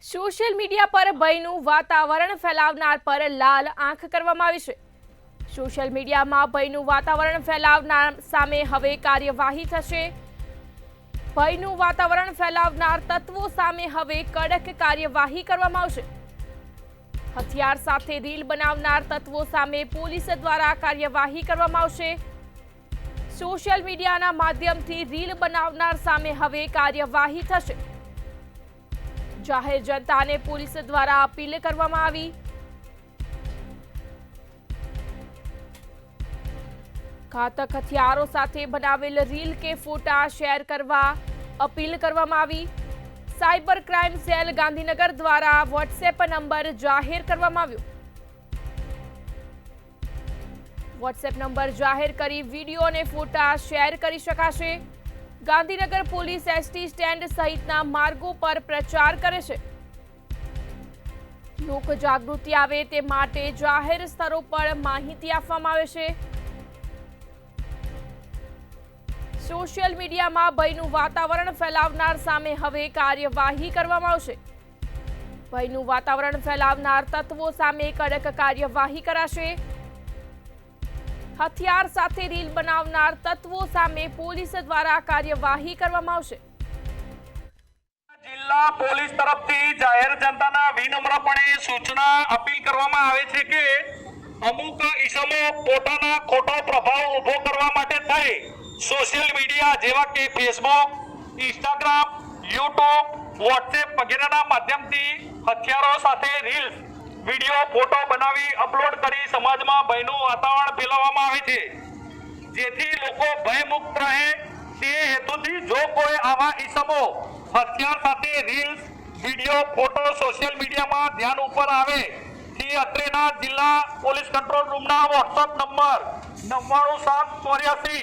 Social media પર ભયનું વાતાવરણ ફેલાવનાર પર લાલ આંખ કરવામાં આવી છે। સોશિયલ મીડિયામાં ભયનું વાતાવરણ ફેલાવનાર સામે હવે કાર્યવાહી થશે। ભયનું વાતાવરણ ફેલાવનાર તત્વો સામે હવે કડક કાર્યવાહી કરવામાં આવશે। હથિયાર સાથે રીલ બનાવનાર તત્વો સામે પોલીસ દ્વારા કાર્યવાહી કરવામાં આવશે। સોશિયલ મીડિયાના માધ્યમથી રીલ બનાવનાર સામે હવે કાર્યવાહી થશે। જાહેર જનતાને પોલીસ દ્વારા અપીલ કરવામાં આવી। ઘાતક હથિયારો સાથે બનાવેલ રીલ કે ફોટા શેર કરવા અપીલ કરવામાં આવી। સાયબર ક્રાઇમ સેલ ગાંધીનગર દ્વારા વોટ્સએપ નંબર જાહેર કરવામાં આવ્યો। વોટ્સએપ નંબર જાહેર કરી વિડીયો અને ફોટા શેર કરી શકાશે। ગાંધીનગર પોલીસ એસટી સ્ટેન્ડ સહિતના માર્ગો પર પ્રચાર કરે છે। લોક જાગૃતિ આવે તે માટે જાહેર સ્થળો પર માહિતી આપવામાં આવે છે। સોશિયલ મીડિયામાં ભયનું વાતાવરણ ફેલાવનાર સામે હવે કાર્યવાહી કરવામાં આવશે। ભયનું વાતાવરણ ફેલાવનાર તત્વો સામે કડક કાર્યવાહી કરાશે। હથિયાર સાથે રીલ બનાવનાર તત્વો સામે પોલીસ દ્વારા કાર્યવાહી કરવામાં આવશે। જિલ્લા પોલીસ તરફથી જાહેર જનતાના વિનમ્રપણે સૂચના અપીલ કરવામાં આવે છે કે અમુક ઈસમો પોતાના ખોટો પ્રભાવ ઊભો કરવા માટે થઈ સોશિયલ મીડિયા જેવા કે ફેસબુક, ઇન્સ્ટાગ્રામ, યુટ્યુબ, વોટ્સએપ વગેરેના માધ્યમથી હથિયારો સાથે રીલ્સ, વિડીયો, ફોટો બનાવી અપલોડ કરી સમાજમાં ભયનું વાતાવરણ ફેલાવવામાં આવે છે। જેથી લોકો ભયમુક્ત રહે તે હેતુથી જો કોઈ આવા ઈસમો હથિયાર સાથે રીલ્સ, વિડીયો, ફોટો સોશિયલ મીડિયામાં ધ્યાન ઉપર આવે તે અત્રેના જિલ્લા પોલીસ કંટ્રોલ રૂમના વોટ્સએપ નંબર 99784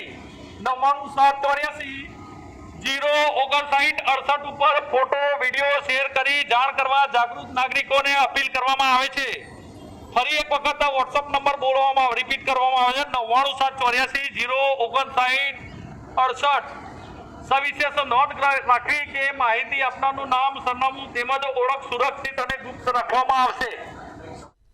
05968 ઉપર ફોટો, વિડીયો શેર કરી જાણ કરવા જાગૃત નાગરિકોને અપીલ કરવામાં આવે છે। ફરી એક વખત વોટ્સએપ નંબર બોલવામાં રિપીટ કરવામાં આવે છે 99784 05968। સવિશેષ નોંધ રાખવી કે માહિતી આપનારનું નામ, સરનામું તેમજ ઓળખ સુરક્ષિત અને ગુપ્ત રાખવામાં આવશે।